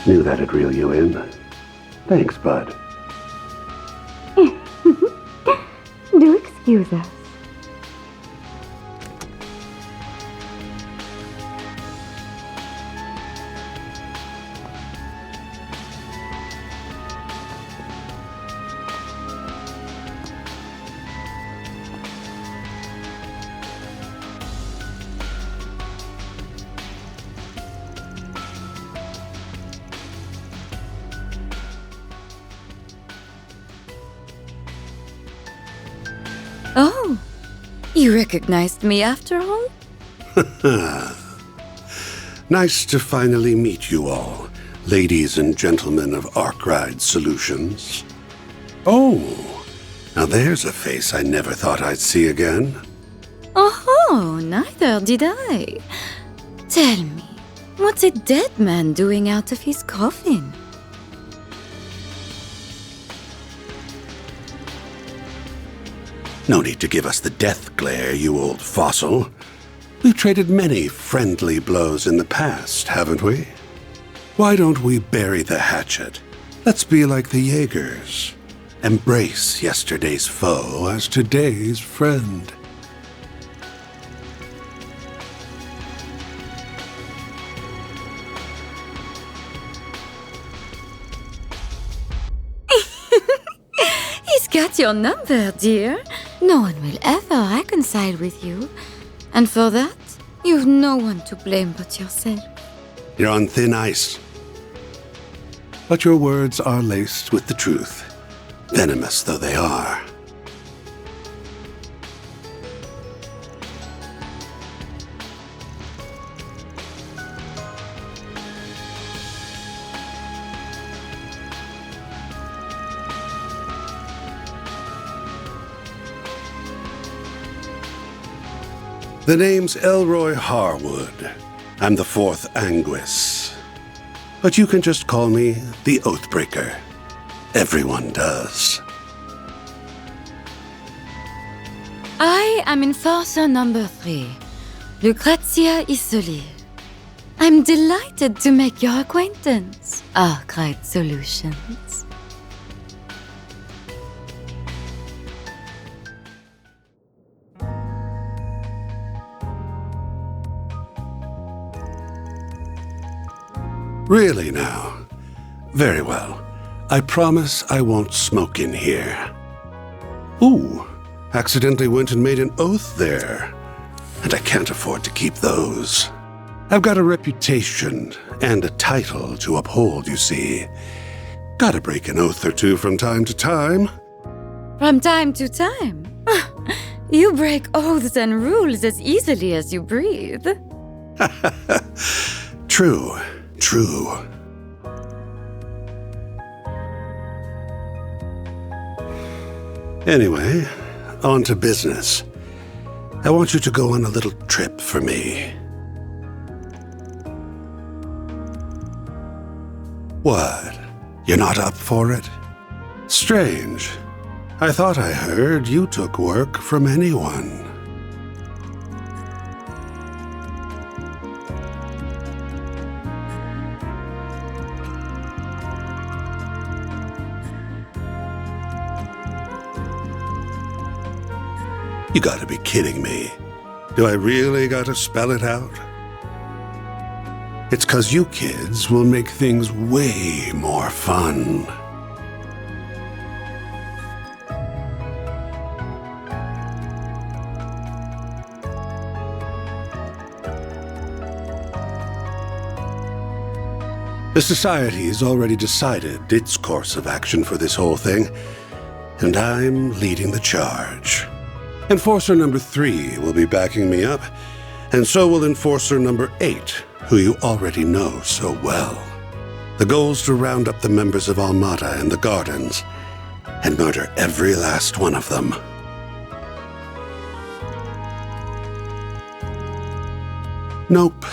Knew that'd reel you in. Thanks, bud. Do excuse us. Oh, you recognized me after all? Nice to finally meet you all, ladies and gentlemen of Arkride Solutions. Oh, now there's a face I never thought I'd see again. Oh, neither did I. Tell me, what's a dead man doing out of his coffin? No need to give us the death glare, you old fossil. We've traded many friendly blows in the past, haven't we? Why don't we bury the hatchet? Let's be like the Jaegers. Embrace yesterday's foe as today's friend. He's got your number, dear. No one will ever reconcile with you. And for that, you've no one to blame but yourself. You're on thin ice. But your words are laced with the truth, venomous though they are. The name's Elroy Harwood. I'm the fourth Anguis. But you can just call me the Oathbreaker. Everyone does. I am Enforcer number 3, Lucrezia Isolde. I'm delighted to make your acquaintance, Arkride Solutions. Really now? Very well. I promise I won't smoke in here. Ooh, accidentally went and made an oath there. And I can't afford to keep those. I've got a reputation and a title to uphold, you see. Gotta break an oath or two from time to time. From time to time? You break oaths and rules as easily as you breathe. True. Anyway, on to business. I want you to go on a little trip for me. What? You're not up for it? Strange. I thought I heard you took work from anyone. You gotta be kidding me. Do I really gotta spell it out? It's 'cause you kids will make things way more fun. The Society's already decided its course of action for this whole thing, and I'm leading the charge. Enforcer number 3 will be backing me up, and so will Enforcer number 8, who you already know so well. The goal's to round up the members of Almada and the Gardens, and murder every last one of them. Nope.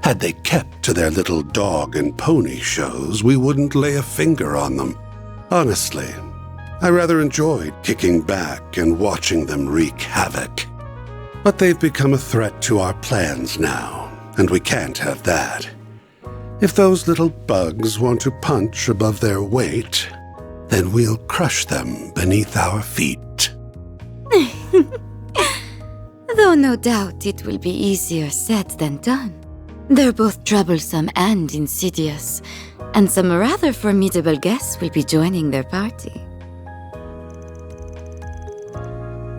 Had they kept to their little dog and pony shows, we wouldn't lay a finger on them. Honestly, I rather enjoyed kicking back and watching them wreak havoc. But they've become a threat to our plans now, and we can't have that. If those little bugs want to punch above their weight, then we'll crush them beneath our feet. Though no doubt it will be easier said than done. They're both troublesome and insidious, and some rather formidable guests will be joining their party.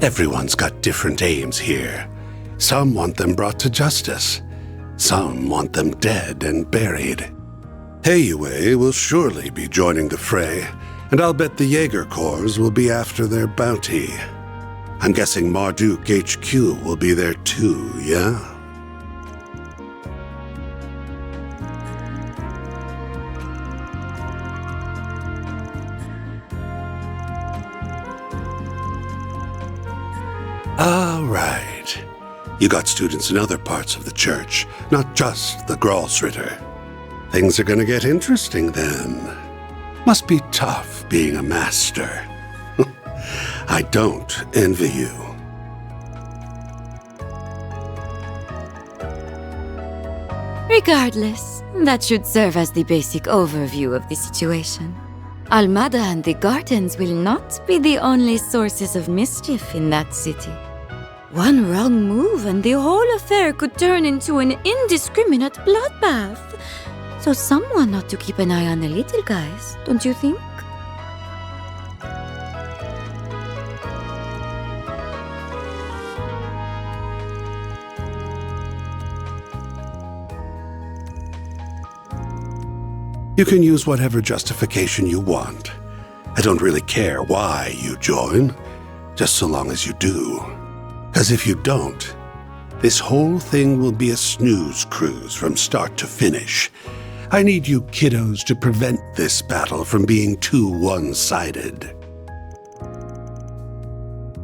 Everyone's got different aims here. Some want them brought to justice. Some want them dead and buried. Heiue will surely be joining the fray, and I'll bet the Jaeger Corps will be after their bounty. I'm guessing Marduk HQ will be there too, yeah? All right. You got students in other parts of the church, not just the Gralsritter. Things are gonna get interesting then. Must be tough being a master. I don't envy you. Regardless, that should serve as the basic overview of the situation. Almada and the gardens will not be the only sources of mischief in that city. One wrong move and the whole affair could turn into an indiscriminate bloodbath. So someone ought to keep an eye on the little guys, don't you think? You can use whatever justification you want. I don't really care why you join, just so long as you do. 'Cause if you don't, this whole thing will be a snooze cruise from start to finish. I need you kiddos to prevent this battle from being too one-sided.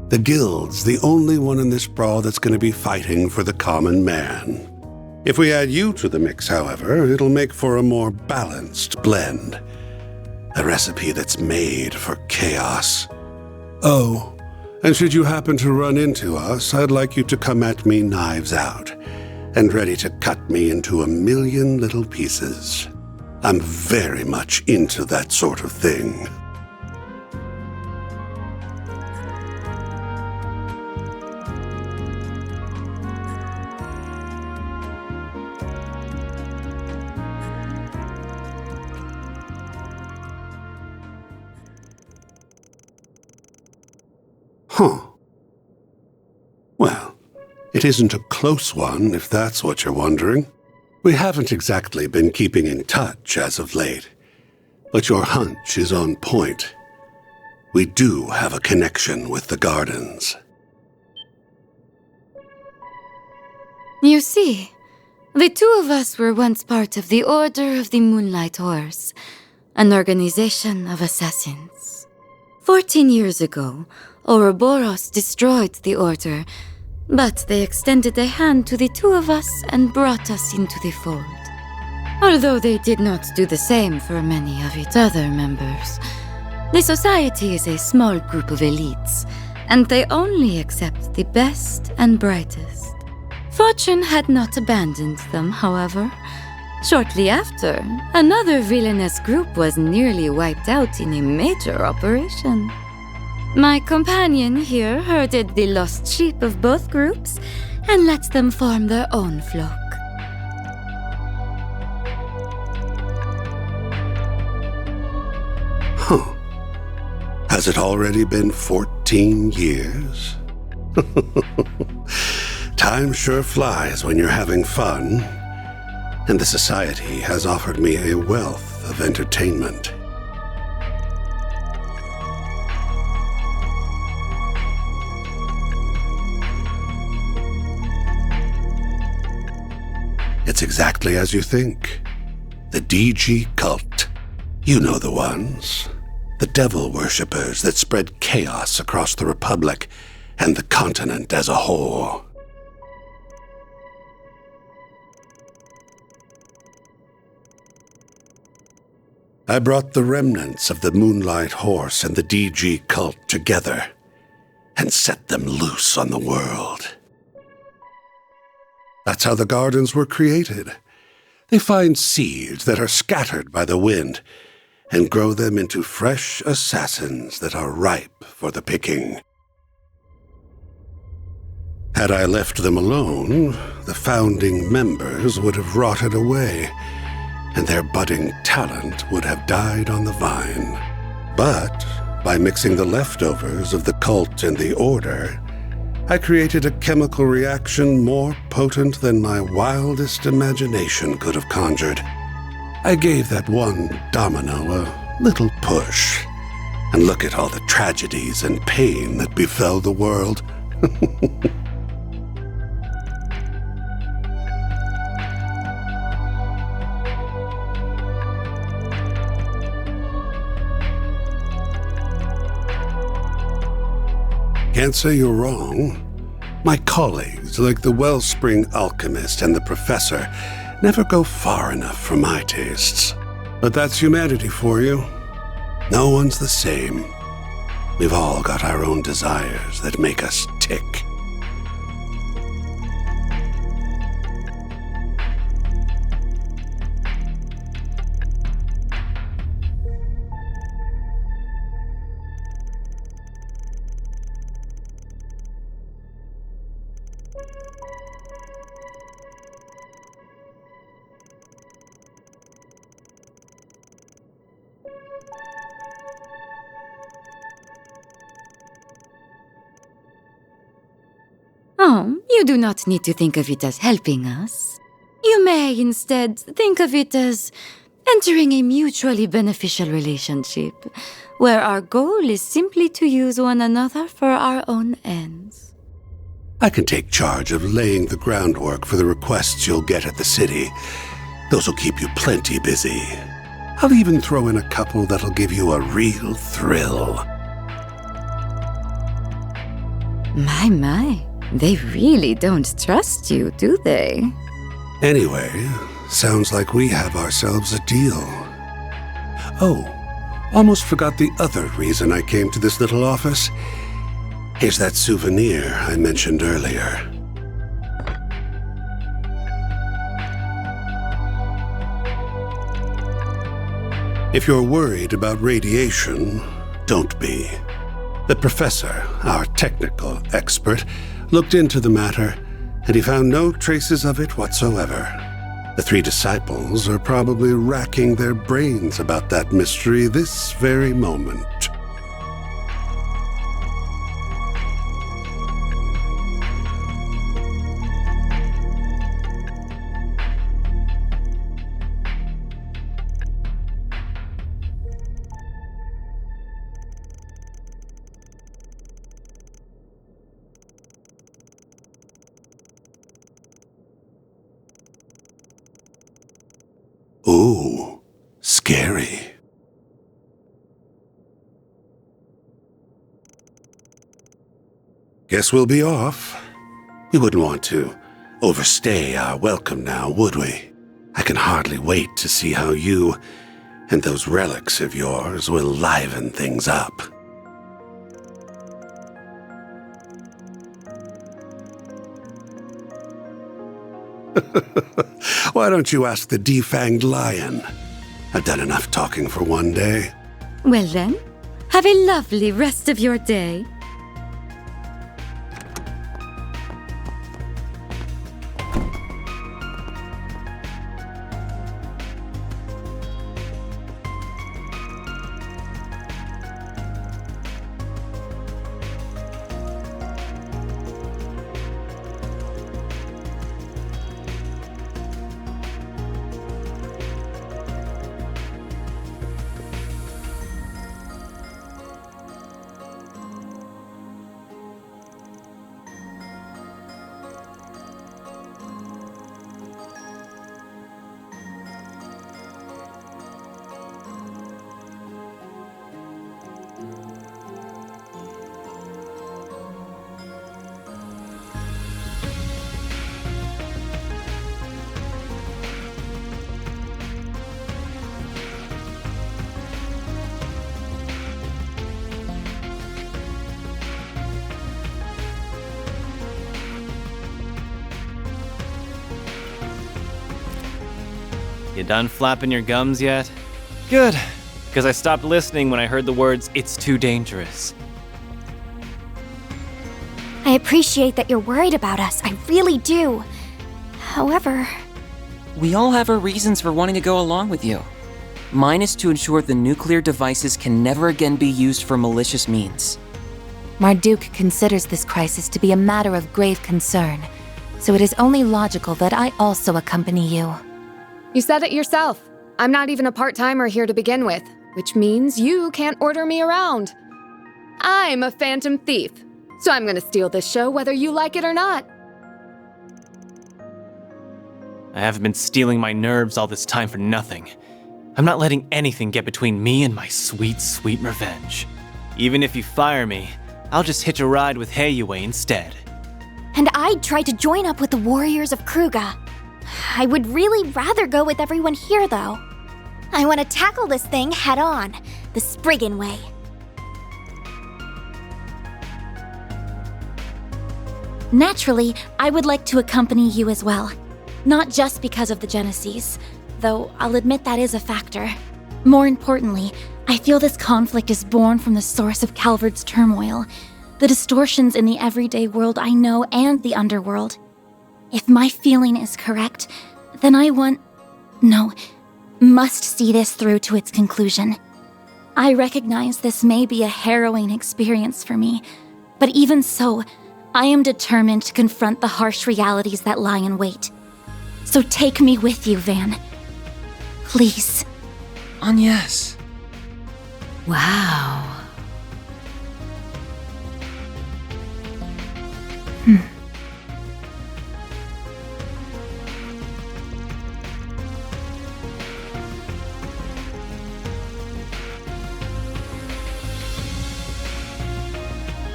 The Guild's the only one in this brawl that's going to be fighting for the common man. If we add you to the mix, however, it'll make for a more balanced blend. A recipe that's made for chaos. Oh, and should you happen to run into us, I'd like you to come at me knives out, and ready to cut me into a million little pieces. I'm very much into that sort of thing. Huh. Well, it isn't a close one, if that's what you're wondering. We haven't exactly been keeping in touch as of late, but your hunch is on point. We do have a connection with the gardens. You see, the two of us were once part of the Order of the Moonlight Horse, an organization of assassins. 14 years ago, Ouroboros destroyed the Order, but they extended a hand to the two of us and brought us into the fold. Although they did not do the same for many of its other members. The society is a small group of elites, and they only accept the best and brightest. Fortune had not abandoned them, however. Shortly after, another villainous group was nearly wiped out in a major operation. My companion here herded the lost sheep of both groups and let them form their own flock. Huh. Has it already been 14 years? Time sure flies when you're having fun, and the society has offered me a wealth of entertainment. It's exactly as you think. The DG cult. You know the ones. The devil worshippers that spread chaos across the Republic and the continent as a whole. I brought the remnants of the Moonlight Horse and the DG cult together and set them loose on the world. That's how the gardens were created. They find seeds that are scattered by the wind and grow them into fresh assassins that are ripe for the picking. Had I left them alone, the founding members would have rotted away, and their budding talent would have died on the vine. But by mixing the leftovers of the cult and the order, I created a chemical reaction more potent than my wildest imagination could have conjured. I gave that one domino a little push, and look at all the tragedies and pain that befell the world. Can't say you're wrong. My colleagues, like the Wellspring Alchemist and the Professor, never go far enough for my tastes. But that's humanity for you. No one's the same. We've all got our own desires that make us tick. Oh, you do not need to think of it as helping us. You may instead think of it as entering a mutually beneficial relationship, where our goal is simply to use one another for our own ends. I can take charge of laying the groundwork for the requests you'll get at the city. Those will keep you plenty busy. I'll even throw in a couple that'll give you a real thrill. My. They really don't trust you, do they? Anyway, sounds like we have ourselves a deal. Oh, almost forgot the other reason I came to this little office. Here's that souvenir I mentioned earlier. If you're worried about radiation, don't be. The professor, our technical expert, looked into the matter, and he found no traces of it whatsoever. The three disciples are probably racking their brains about that mystery this very moment. Ooh, scary. Guess we'll be off. We wouldn't want to overstay our welcome now, would we? I can hardly wait to see how you and those relics of yours will liven things up. Why don't you ask the defanged lion? I've done enough talking for one day. Well then, have a lovely rest of your day. You done flapping your gums yet? Good, because I stopped listening when I heard the words, "It's too dangerous." I appreciate that you're worried about us. I really do. However... We all have our reasons for wanting to go along with you. Mine is to ensure the nuclear devices can never again be used for malicious means. Marduk considers this crisis to be a matter of grave concern, so it is only logical that I also accompany you. You said it yourself. I'm not even a part-timer here to begin with, which means you can't order me around. I'm a phantom thief, so I'm gonna steal this show whether you like it or not. I haven't been stealing my nerves all this time for nothing. I'm not letting anything get between me and my sweet, sweet revenge. Even if you fire me, I'll just hitch a ride with Heiyue instead. And I'd try to join up with the warriors of Kruga. I would really rather go with everyone here, though. I want to tackle this thing head on, the Spriggan way. Naturally, I would like to accompany you as well. Not just because of the Genesis, though I'll admit that is a factor. More importantly, I feel this conflict is born from the source of Calvard's turmoil, the distortions in the everyday world I know and the underworld. If my feeling is correct, then must see this through to its conclusion. I recognize this may be a harrowing experience for me, but even so, I am determined to confront the harsh realities that lie in wait. So take me with you, Van. Please. Agnes. Wow.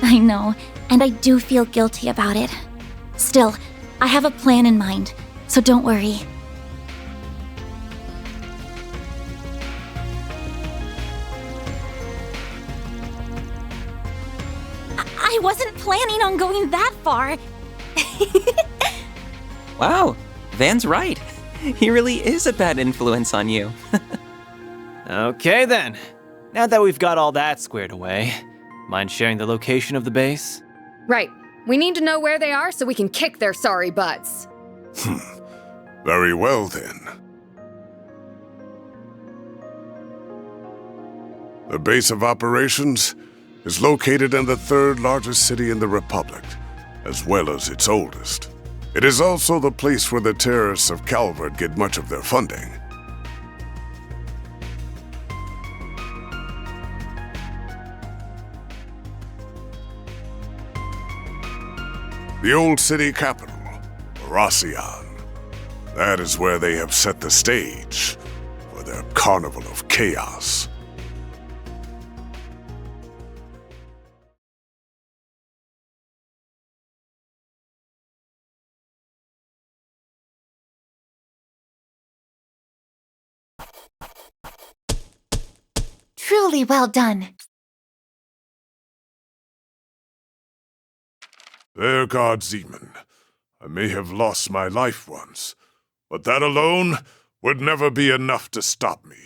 I know, and I do feel guilty about it. Still, I have a plan in mind, so don't worry. I wasn't planning on going that far. Wow, Van's right. He really is a bad influence on you. Okay then. Now that we've got all that squared away, mind sharing the location of the base? Right. We need to know where they are so we can kick their sorry butts. Very well, then. The base of operations is located in the third largest city in the Republic, as well as its oldest. It is also the place where the terrorists of Calvard get much of their funding. The old city capital, Racian. That is where they have set the stage for their carnival of chaos. Truly well done. Fair God, Zeman, I may have lost my life once, but that alone would never be enough to stop me.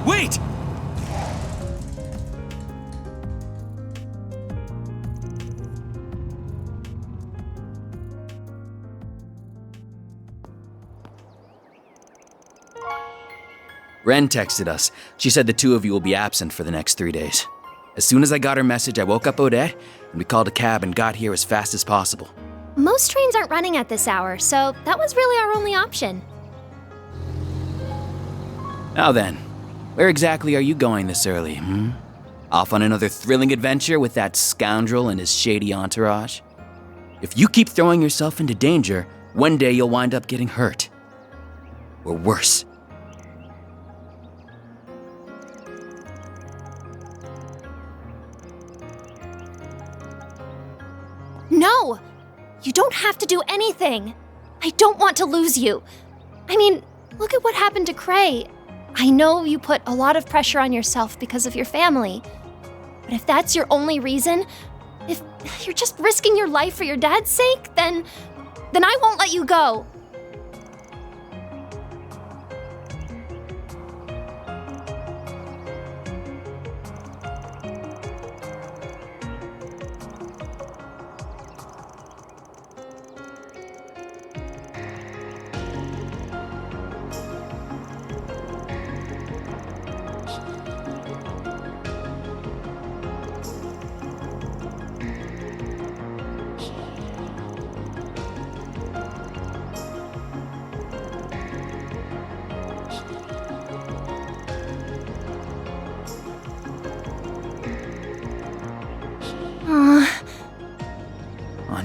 Wait! Ren texted us. She said the two of you will be absent for the next 3 days. As soon as I got her message, I woke up Odette, and we called a cab and got here as fast as possible. Most trains aren't running at this hour, so that was really our only option. Now then, where exactly are you going this early, Off on another thrilling adventure with that scoundrel and his shady entourage? If you keep throwing yourself into danger, one day you'll wind up getting hurt. Or worse. No! You don't have to do anything. I don't want to lose you. I mean, look at what happened to Cray. I know you put a lot of pressure on yourself because of your family. But if that's your only reason, if you're just risking your life for your dad's sake, then I won't let you go.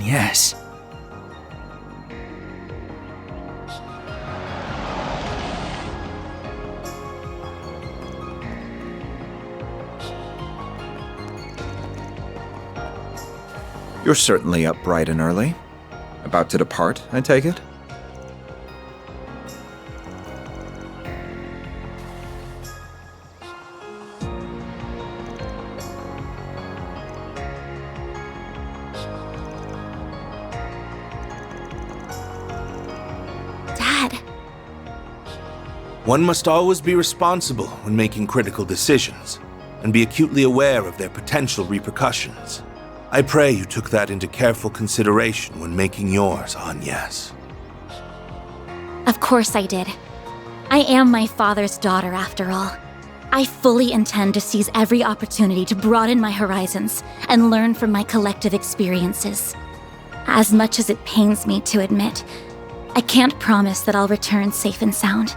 Yes. You're certainly up bright and early. About to depart, I take it? One must always be responsible when making critical decisions, and be acutely aware of their potential repercussions. I pray you took that into careful consideration when making yours, Agnes. Of course I did. I am my father's daughter, after all. I fully intend to seize every opportunity to broaden my horizons and learn from my collective experiences. As much as it pains me to admit, I can't promise that I'll return safe and sound,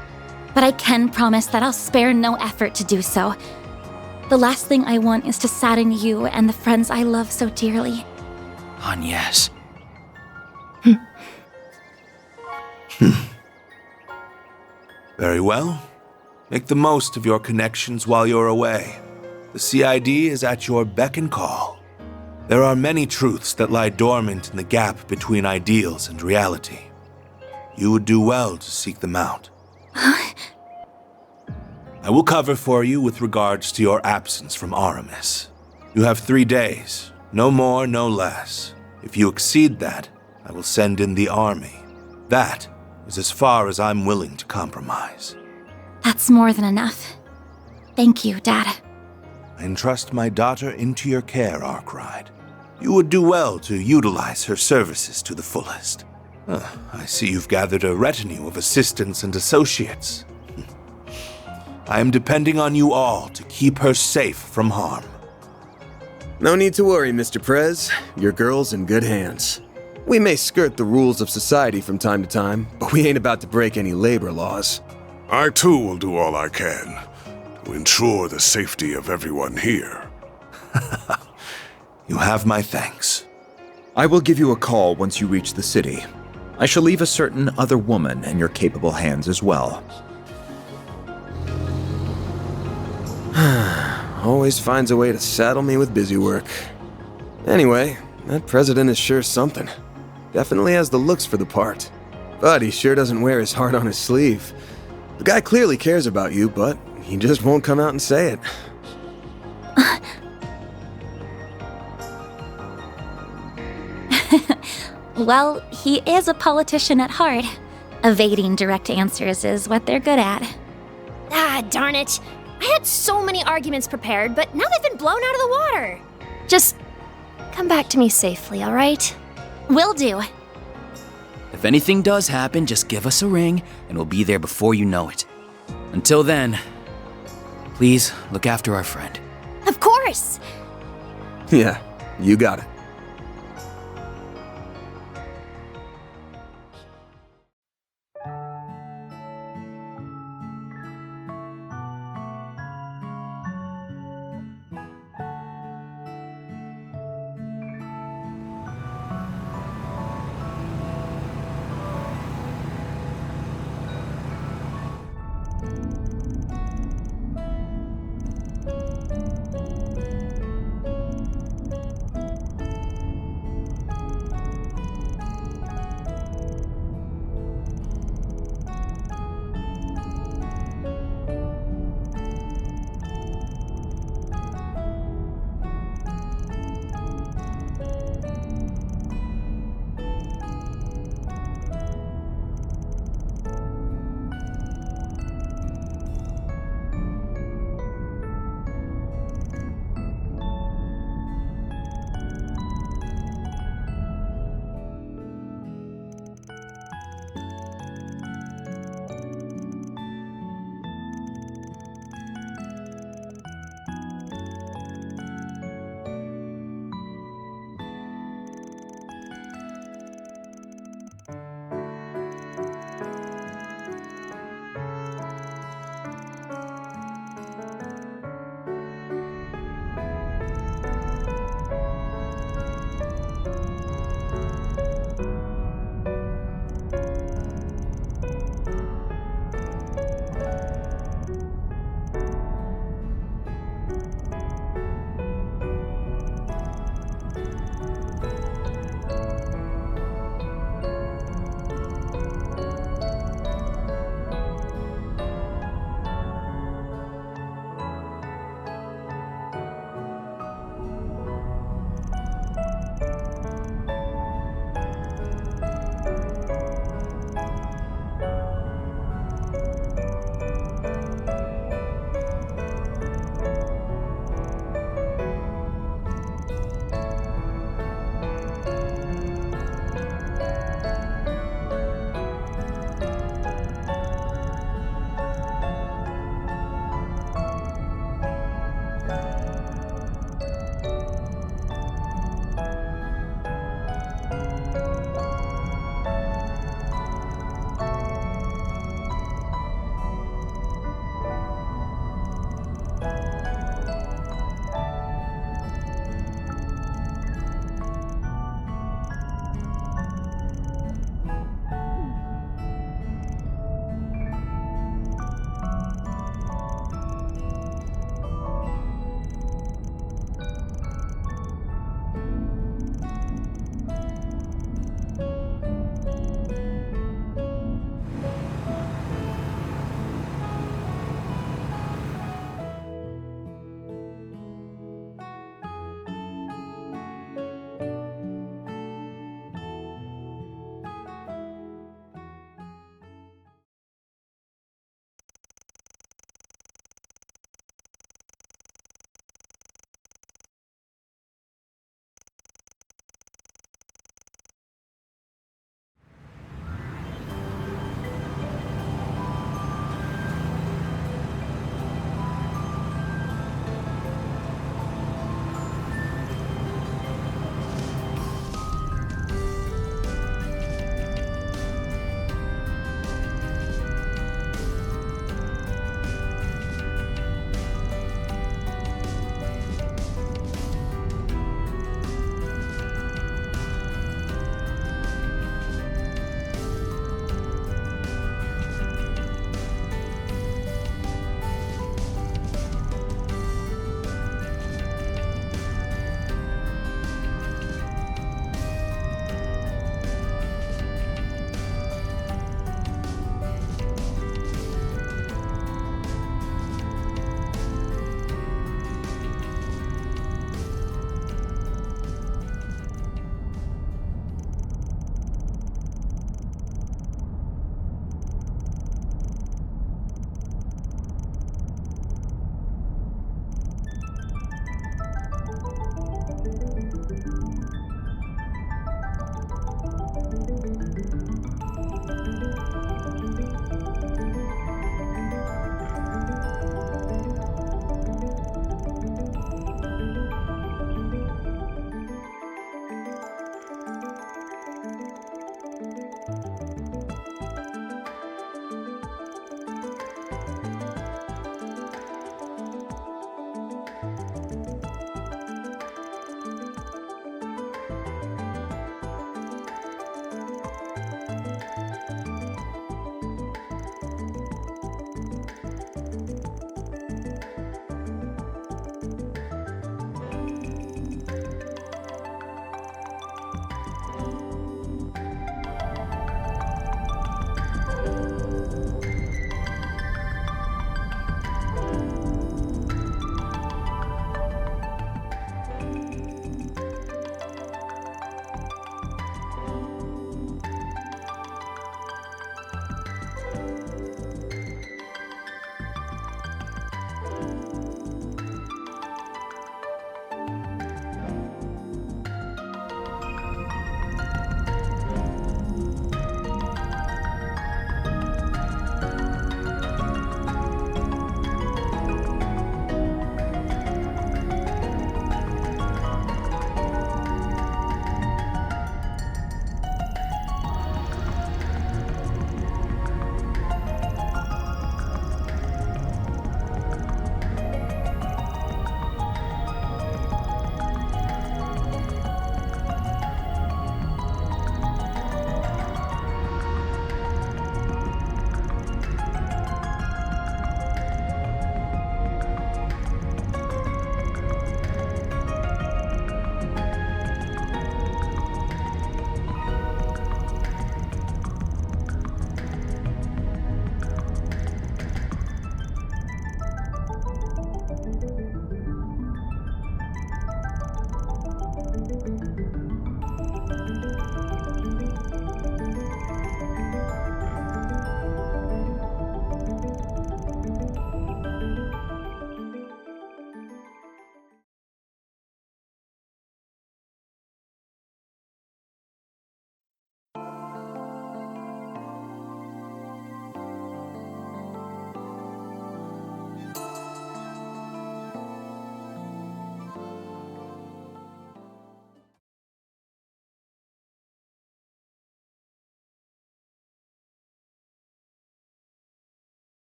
but I can promise that I'll spare no effort to do so. The last thing I want is to sadden you and the friends I love so dearly. Agnes. Very well. Make the most of your connections while you're away. The CID is at your beck and call. There are many truths that lie dormant in the gap between ideals and reality. You would do well to seek them out. I will cover for you with regards to your absence from Aramis. You have 3 days, no more, no less. If you exceed that, I will send in the army. That is as far as I'm willing to compromise. That's more than enough. Thank you, Dad. I entrust my daughter into your care, Arkride. You would do well to utilize her services to the fullest. I see you've gathered a retinue of assistants and associates. I am depending on you all to keep her safe from harm. No need to worry, Mr. Prez. Your girl's in good hands. We may skirt the rules of society from time to time, but we ain't about to break any labor laws. I too will do all I can to ensure the safety of everyone here. You have my thanks. I will give you a call once you reach the city. I shall leave a certain other woman in your capable hands as well. Always finds a way to saddle me with busy work. Anyway, that president is sure something. Definitely has the looks for the part. But he sure doesn't wear his heart on his sleeve. The guy clearly cares about you, but he just won't come out and say it. Well, he is a politician at heart. Evading direct answers is what they're good at. Ah, darn it. I had so many arguments prepared, but now they've been blown out of the water. Just come back to me safely, all right? Will do. If anything does happen, just give us a ring, and we'll be there before you know it. Until then, please look after our friend. Of course! Yeah, you got it.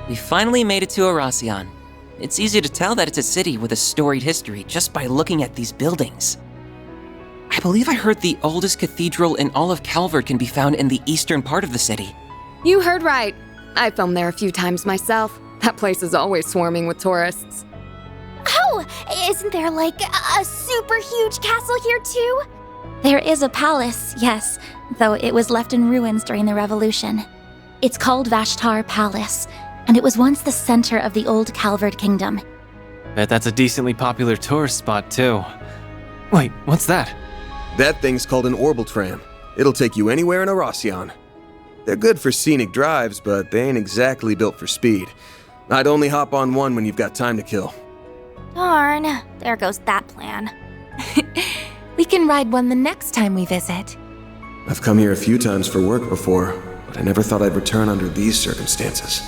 We finally made it to Arasion. It's easy to tell that it's a city with a storied history just by looking at these buildings. I believe I heard the oldest cathedral in all of Calvard can be found in the eastern part of the city. You heard right. I filmed there a few times myself. That place is always swarming with tourists. Oh, isn't there like a super huge castle here too? There is a palace, yes, though it was left in ruins during the Revolution. It's called Vashtar Palace, and it was once the center of the old Calvard kingdom. Bet that's a decently popular tourist spot, too. Wait, what's that? That thing's called an orbital tram. It'll take you anywhere in Arasion. They're good for scenic drives, but they ain't exactly built for speed. I'd only hop on one when you've got time to kill. Darn, there goes that plan. We can ride one the next time we visit. I've come here a few times for work before, but I never thought I'd return under these circumstances.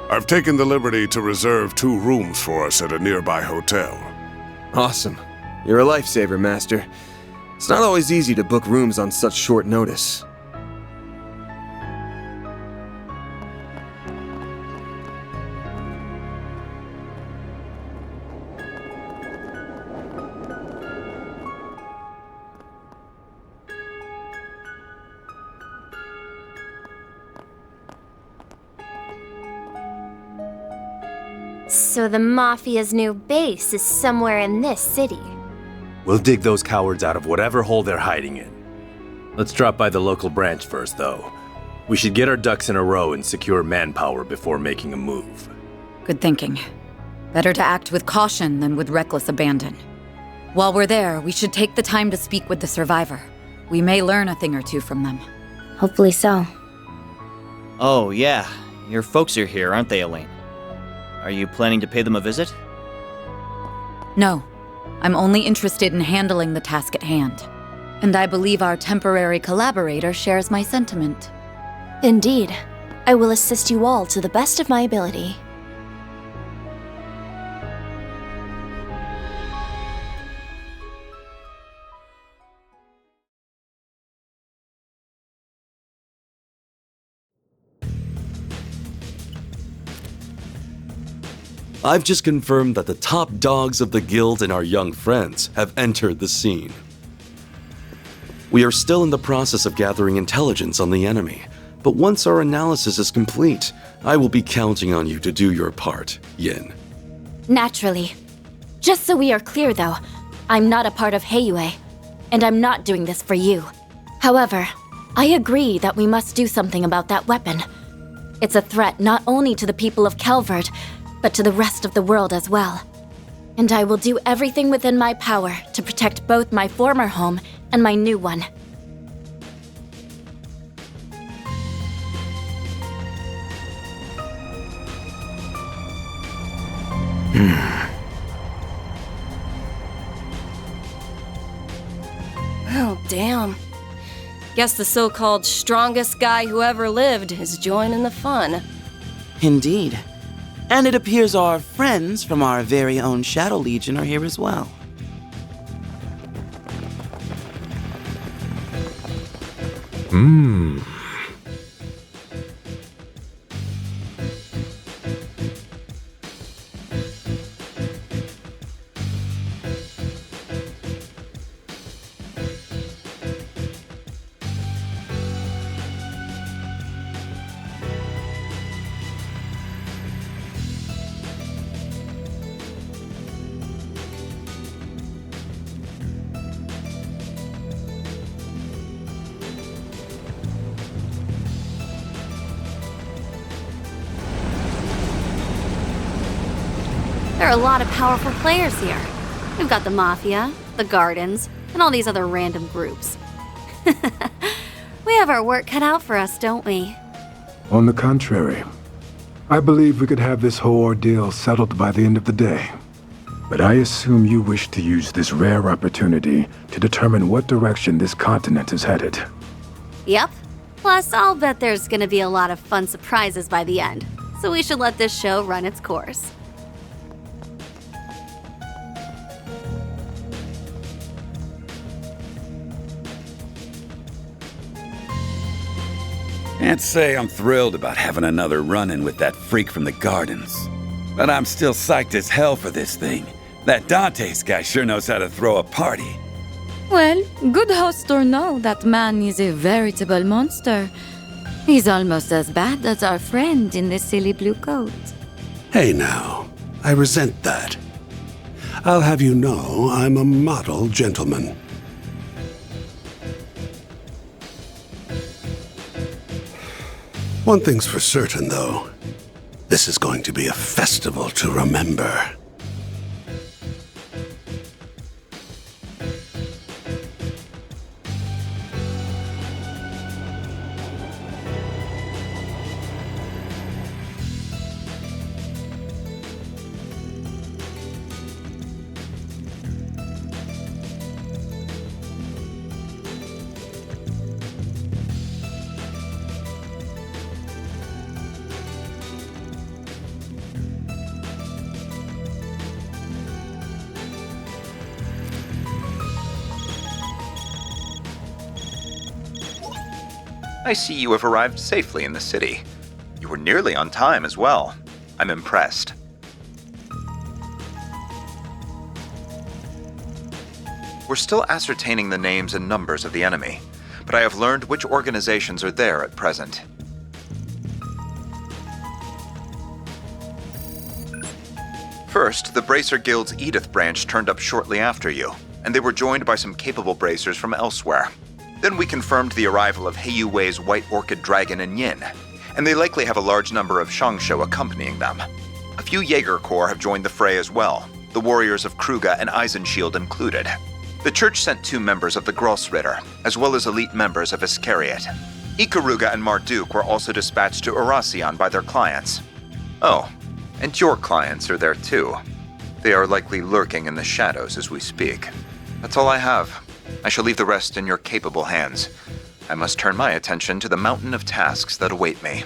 I've taken the liberty to reserve 2 rooms for us at a nearby hotel. Awesome. You're a lifesaver, Master. It's not always easy to book rooms on such short notice. So the Mafia's new base is somewhere in this city. We'll dig those cowards out of whatever hole they're hiding in. Let's drop by the local branch first, though. We should get our ducks in a row and secure manpower before making a move. Good thinking. Better to act with caution than with reckless abandon. While we're there, we should take the time to speak with the survivor. We may learn a thing or two from them. Hopefully so. Oh, yeah. Your folks are here, aren't they, Elaine? Are you planning to pay them a visit? No. I'm only interested in handling the task at hand. And I believe our temporary collaborator shares my sentiment. Indeed. I will assist you all to the best of my ability. I've just confirmed that the top dogs of the guild and our young friends have entered the scene. We are still in the process of gathering intelligence on the enemy, but once our analysis is complete, I will be counting on you to do your part, Yin. Naturally. Just so we are clear, though, I'm not a part of Heiyue, and I'm not doing this for you. However, I agree that we must do something about that weapon. It's a threat not only to the people of Calvard, but to the rest of the world as well. And I will do everything within my power to protect both my former home and my new one. Oh, damn. Guess the so-called strongest guy who ever lived is joining the fun. Indeed. And it appears our friends from our very own Shadow Legion are here as well. There are a lot of powerful players here. We've got the Mafia, the Gardens, and all these other random groups. We have our work cut out for us, don't we? On the contrary, I believe we could have this whole ordeal settled by the end of the day. But I assume you wish to use this rare opportunity to determine what direction this continent is headed. Yep. Plus, I'll bet there's gonna be a lot of fun surprises by the end, so we should let this show run its course. Can't say I'm thrilled about having another run-in with that freak from the Gardens. But I'm still psyched as hell for this thing. That Dante's guy sure knows how to throw a party. Well, good host or no, that man is a veritable monster. He's almost as bad as our friend in the silly blue coat. Hey now, I resent that. I'll have you know I'm a model gentleman. One thing's for certain, though. This is going to be a festival to remember. I see you have arrived safely in the city. You were nearly on time as well. I'm impressed. We're still ascertaining the names and numbers of the enemy, but I have learned which organizations are there at present. First, the Bracer Guild's Edith branch turned up shortly after you, and they were joined by some capable bracers from elsewhere. Then we confirmed the arrival of Heiyu Wei's White Orchid Dragon and Yin, and they likely have a large number of Shangsho accompanying them. A few Jaeger Corps have joined the fray as well, the warriors of Kruga and Eisenshield included. The church sent 2 members of the Grossritter, as well as elite members of Iscariot. Ikaruga and Marduk were also dispatched to Erasion by their clients. Oh, and your clients are there too. They are likely lurking in the shadows as we speak. That's all I have. I shall leave the rest in your capable hands. I must turn my attention to the mountain of tasks that await me.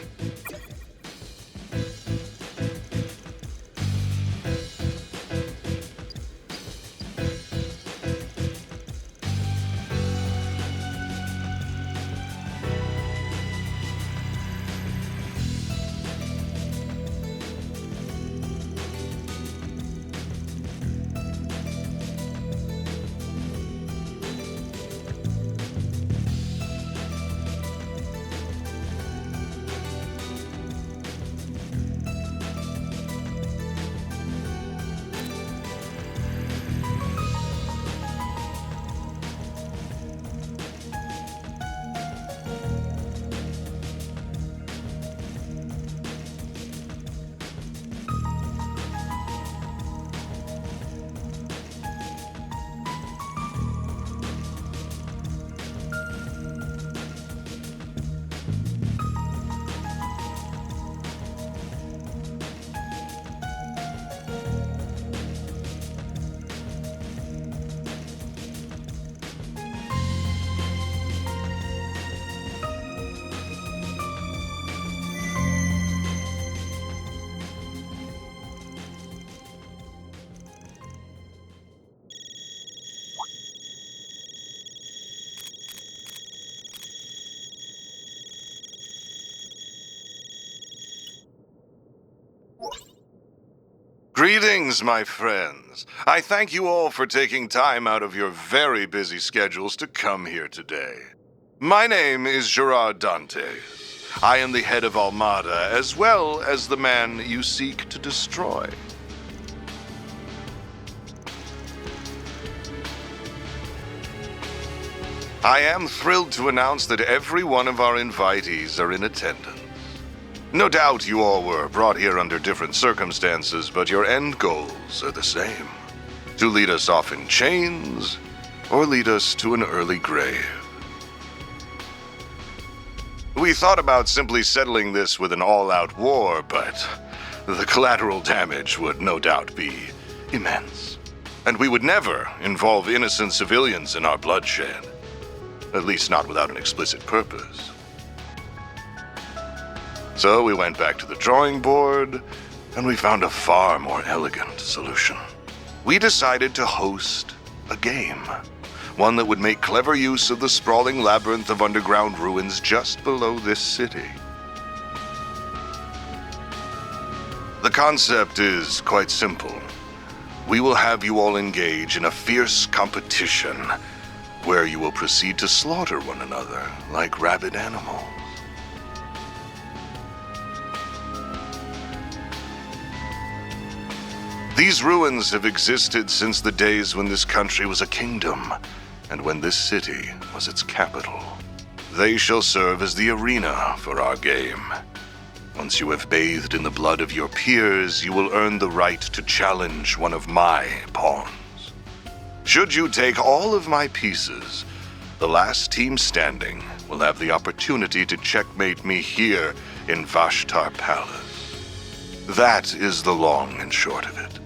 Greetings, my friends. I thank you all for taking time out of your very busy schedules to come here today. My name is Gerard Dante. I am the head of Almada, as well as the man you seek to destroy. I am thrilled to announce that every one of our invitees are in attendance. No doubt you all were brought here under different circumstances, but your end goals are the same. To lead us off in chains, or lead us to an early grave. We thought about simply settling this with an all-out war, but the collateral damage would no doubt be immense. And we would never involve innocent civilians in our bloodshed. At least not without an explicit purpose. So we went back to the drawing board, and we found a far more elegant solution. We decided to host a game. One that would make clever use of the sprawling labyrinth of underground ruins just below this city. The concept is quite simple. We will have you all engage in a fierce competition where you will proceed to slaughter one another like rabid animals. These ruins have existed since the days when this country was a kingdom, and when this city was its capital. They shall serve as the arena for our game. Once you have bathed in the blood of your peers, you will earn the right to challenge one of my pawns. Should you take all of my pieces, the last team standing will have the opportunity to checkmate me here in Vashtar Palace. That is the long and short of it.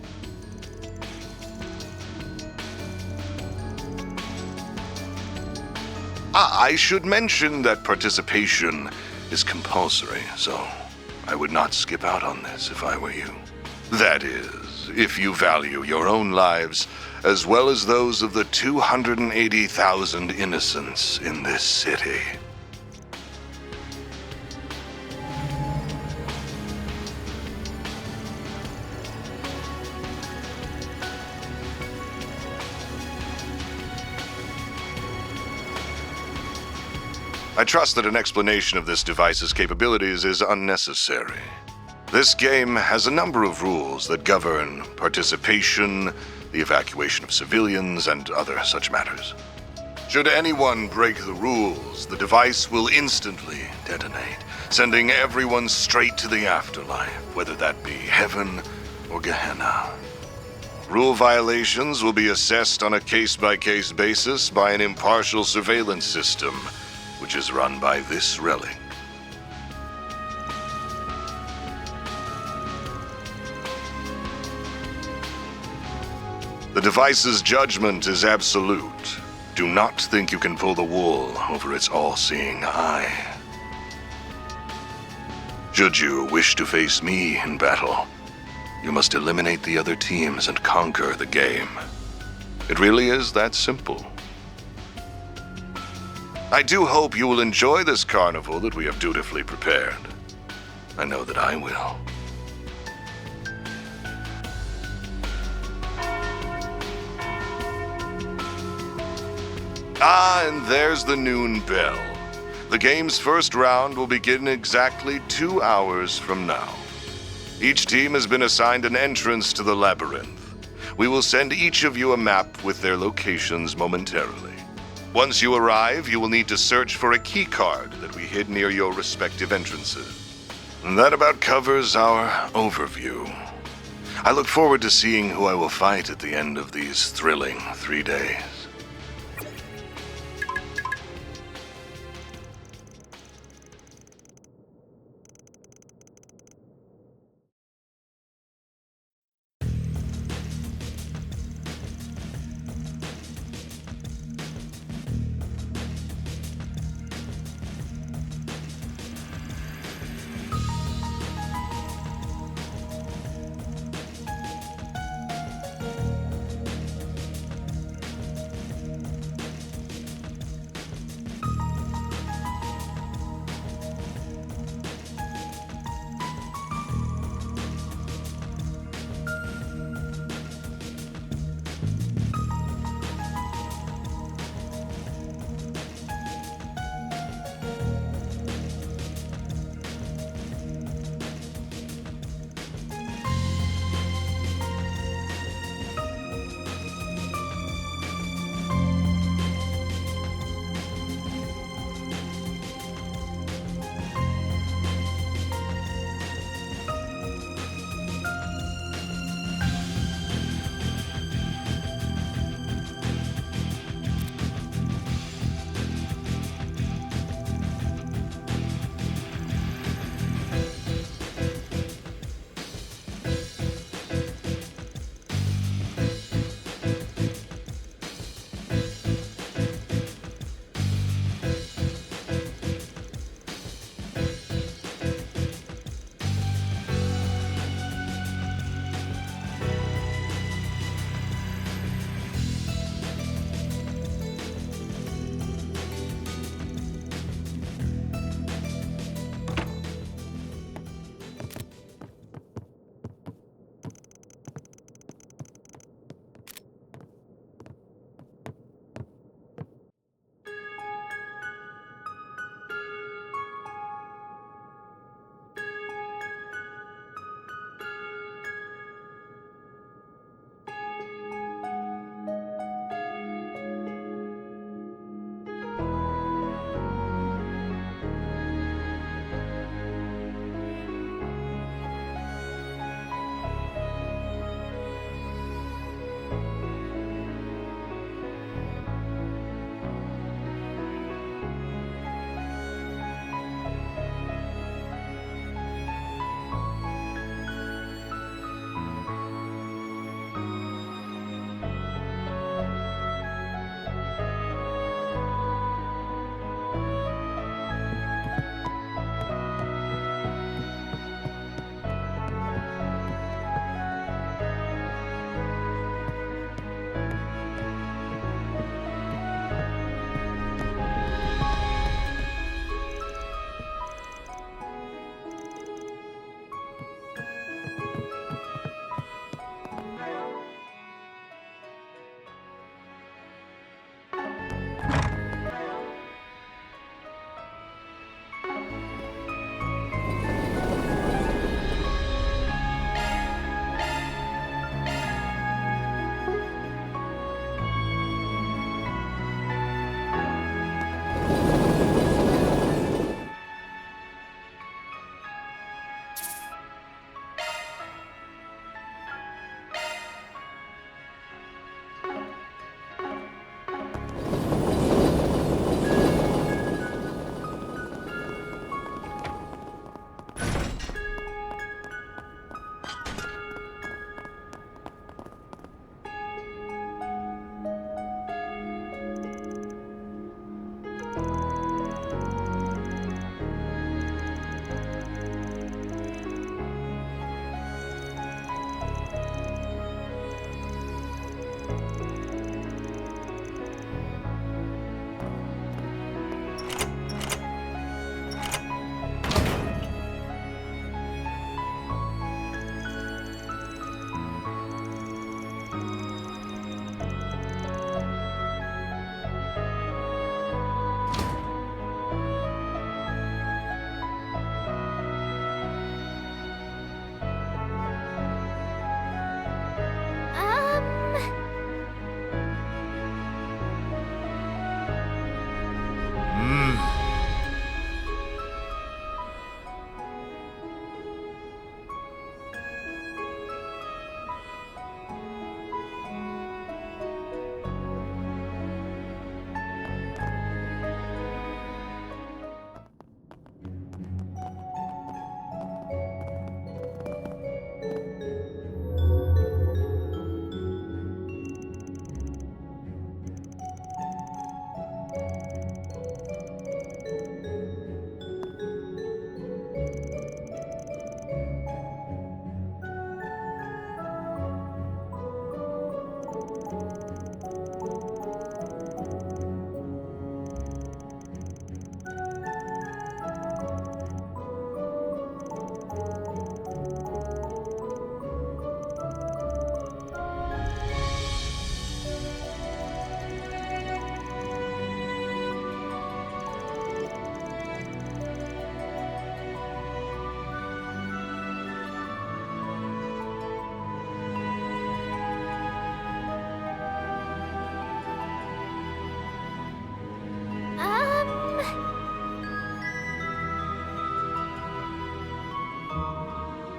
I should mention that participation is compulsory, so I would not skip out on this if I were you. That is, if you value your own lives as well as those of the 280,000 innocents in this city. I trust that an explanation of this device's capabilities is unnecessary. This game has a number of rules that govern participation, the evacuation of civilians, and other such matters. Should anyone break the rules, the device will instantly detonate, sending everyone straight to the afterlife, whether that be heaven or Gehenna. Rule violations will be assessed on a case-by-case basis by an impartial surveillance system, which is run by this relic. The device's judgment is absolute. Do not think you can pull the wool over its all-seeing eye. Should you wish to face me in battle, you must eliminate the other teams and conquer the game. It really is that simple. I do hope you will enjoy this carnival that we have dutifully prepared. I know that I will. And there's the noon bell. The game's first round will begin exactly 2 hours from now. Each team has been assigned an entrance to the labyrinth. We will send each of you a map with their locations momentarily. Once you arrive, you will need to search for a key card that we hid near your respective entrances. And that about covers our overview. I look forward to seeing who I will fight at the end of these thrilling 3 days.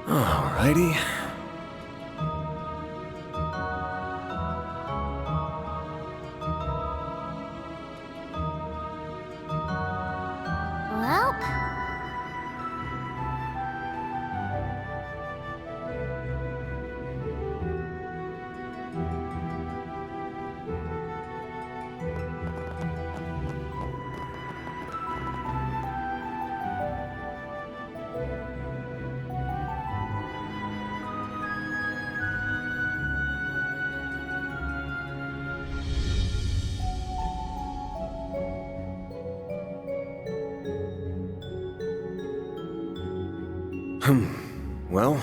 Alrighty. Well, Well...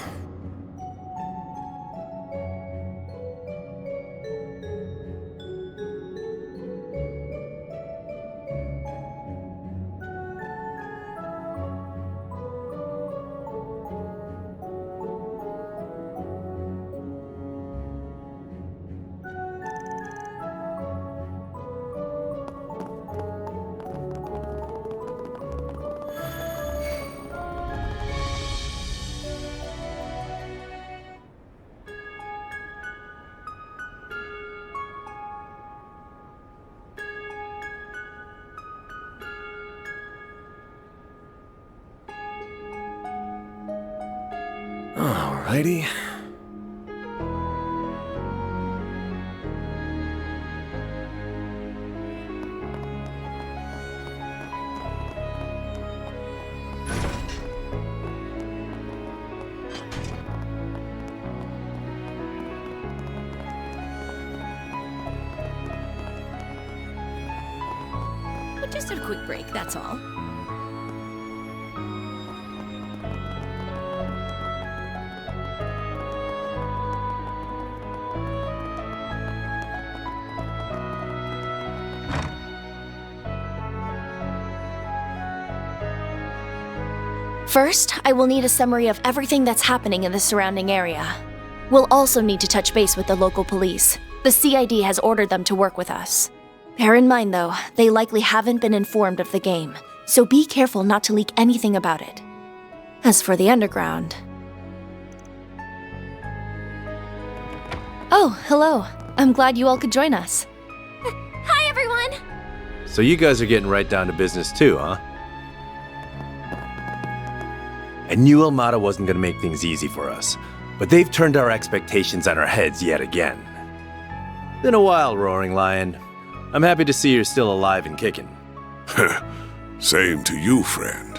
Alrighty. Just a quick break, that's all. first, I will need a summary of everything that's happening in the surrounding area. We'll also need to touch base with the local police. The CID has ordered them to work with us. Bear in mind, though, they likely haven't been informed of the game, so be careful not to leak anything about it. As for the underground... Oh, hello. I'm glad you all could join us. Hi, everyone! So you guys are getting right down to business too, huh? I knew Almada wasn't gonna make things easy for us, but they've turned our expectations on our heads yet again. Been a while, Roaring Lion. I'm happy to see you're still alive and kicking. Same to you, friend.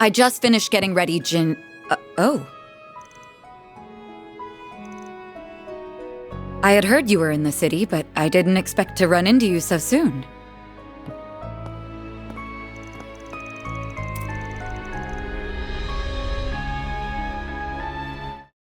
I just finished getting ready, Jin. Oh. I had heard you were in the city, but I didn't expect to run into you so soon.